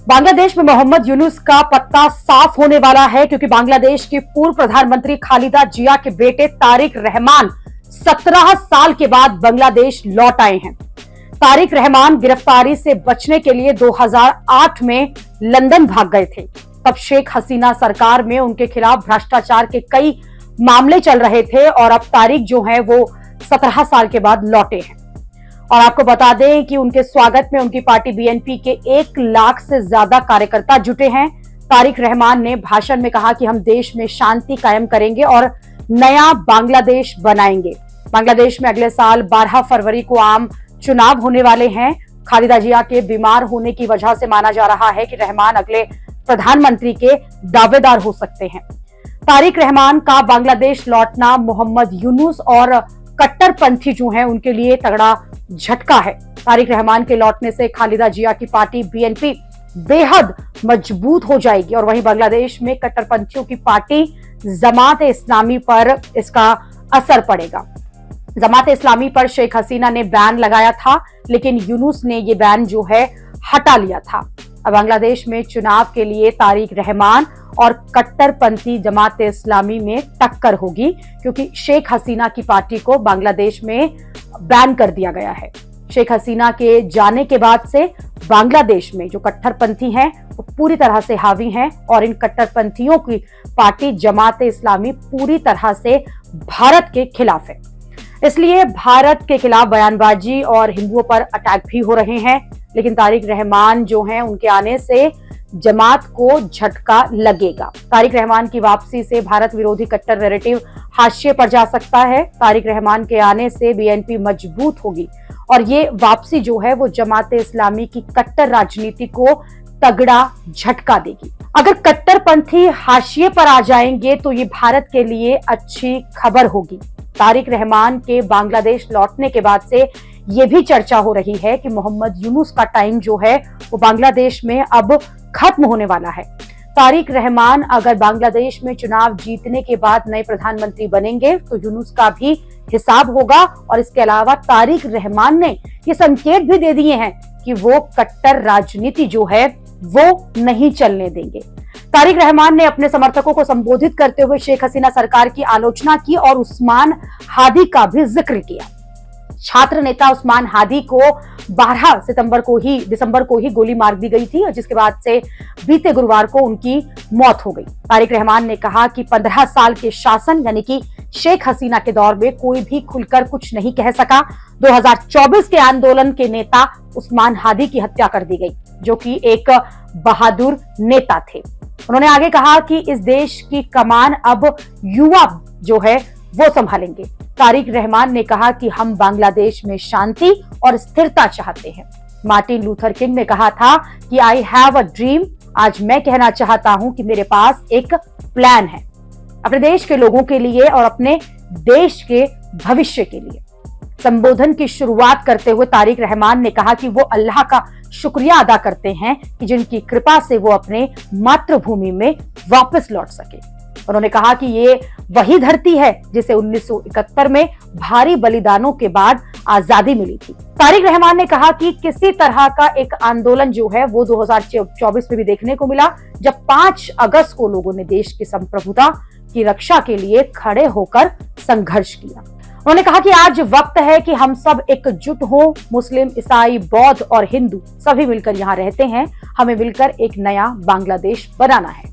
बांग्लादेश में मोहम्मद यूनुस का पत्ता साफ होने वाला है, क्योंकि बांग्लादेश के पूर्व प्रधानमंत्री खालिदा जिया के बेटे तारिक रहमान 17 साल के बाद बांग्लादेश लौट आए हैं। तारिक रहमान गिरफ्तारी से बचने के लिए 2008 में लंदन भाग गए थे। तब शेख हसीना सरकार में उनके खिलाफ भ्रष्टाचार के कई मामले चल रहे थे और अब तारिक जो है वो 17 साल के बाद लौटे हैं। और आपको बता दें कि उनके स्वागत में उनकी पार्टी बीएनपी के 1 लाख से ज्यादा कार्यकर्ता जुटे हैं। तारिक रहमान ने भाषण में कहा कि हम देश में शांति कायम करेंगे और नया बांग्लादेश बनाएंगे। बांग्लादेश में अगले साल 12 फरवरी को आम चुनाव होने वाले हैं। खालिदा जिया के बीमार होने की वजह से माना जा रहा है कि रहमान अगले प्रधानमंत्री के दावेदार हो सकते हैं। तारिक रहमान का बांग्लादेश लौटना मोहम्मद यूनुस और कट्टरपंथी जो हैं उनके लिए तगड़ा झटका है। तारिक रहमान के लौटने से खालिदा जिया की पार्टी बीएनपी बेहद मजबूत हो जाएगी और वहीं बांग्लादेश में कट्टरपंथियों की पार्टी जमात इस्लामी पर इसका असर पड़ेगा। जमात इस्लामी पर शेख हसीना ने बैन लगाया था, लेकिन यूनुस ने ये बैन जो है हटा लिया था। अब बांग्लादेश में चुनाव के लिए तारिक रहमान और कट्टरपंथी जमात इस्लामी में टक्कर होगी, क्योंकि शेख हसीना की पार्टी को बांग्लादेश में बैन कर दिया गया है। शेख हसीना के जाने के बाद से बांग्लादेश में जो कट्टरपंथी हैं वो पूरी तरह से हावी हैं और इन कट्टरपंथियों की पार्टी जमात इस्लामी पूरी तरह से भारत के खिलाफ है। इसलिए भारत के खिलाफ बयानबाजी और हिंदुओं पर अटैक भी हो रहे हैं। लेकिन तारिक रहमान जो हैं उनके आने से जमात को झटका लगेगा। तारिक रहमान की वापसी से भारत विरोधी कट्टर नैरेटिव हाशिए पर जा सकता है। तारिक रहमान के आने से बीएनपी मजबूत होगी और ये वापसी जो है वो जमात इस्लामी की कट्टर राजनीति को तगड़ा झटका देगी। अगर कट्टरपंथी हाशिए पर आ जाएंगे तो ये भारत के लिए अच्छी खबर होगी। तारिक रहमान के बांग्लादेश लौटने के बाद से ये भी चर्चा हो रही है कि मोहम्मद यूनुस का टाइम जो है वो बांग्लादेश में अब खत्म होने वाला है। तारिक रहमान अगर बांग्लादेश में चुनाव जीतने के बाद नए प्रधानमंत्री बनेंगे तो यूनुस का भी हिसाब होगा। और इसके अलावा तारिक रहमान ने ये संकेत भी दे दिए हैं कि वो कट्टर राजनीति जो है वो नहीं चलने देंगे। तारिक रहमान ने अपने समर्थकों को संबोधित करते हुए शेख हसीना सरकार की आलोचना की और उस्मान हादी का भी जिक्र किया। छात्र नेता उस्मान हादी को 12 दिसंबर को ही गोली मार दी गई थी, जिसके बाद से बीते गुरुवार को उनकी मौत हो गई। तारिक रहमान ने कहा कि 15 साल के शासन यानी कि शेख हसीना के दौर में कोई भी खुलकर कुछ नहीं कह सका। 2024 के आंदोलन के नेता उस्मान हादी की हत्या कर दी गई, जो कि एक बहादुर नेता थे। उन्होंने आगे कहा कि इस देश की कमान अब युवा जो है वो संभालेंगे। तारिक रहमान ने कहा कि हम बांग्लादेश में शांति और स्थिरता चाहते हैं। मार्टिन लूथर किंग ने कहा था कि आई हैव अ ड्रीम। आज मैं कहना चाहता हूं कि मेरे पास एक प्लान है, अपने देश के लोगों के लिए और अपने देश के भविष्य के लिए। संबोधन की शुरुआत करते हुए तारिक रहमान ने कहा कि वो अल्लाह का शुक्रिया अदा करते हैं कि जिनकी कृपा से वो अपने मातृभूमि में वापस लौट सके। उन्होंने कहा कि ये वही धरती है जिसे 1971 में भारी बलिदानों के बाद आजादी मिली थी। तारिक रहमान ने कहा कि किसी तरह का एक आंदोलन जो है वो 2024 में भी देखने को मिला, जब 5 अगस्त को लोगों ने देश की संप्रभुता की रक्षा के लिए खड़े होकर संघर्ष किया। उन्होंने कहा कि आज वक्त है कि हम सब एकजुट हों। मुस्लिम, ईसाई, बौद्ध और हिंदू सभी मिलकर यहाँ रहते हैं। हमें मिलकर एक नया बांग्लादेश बनाना है।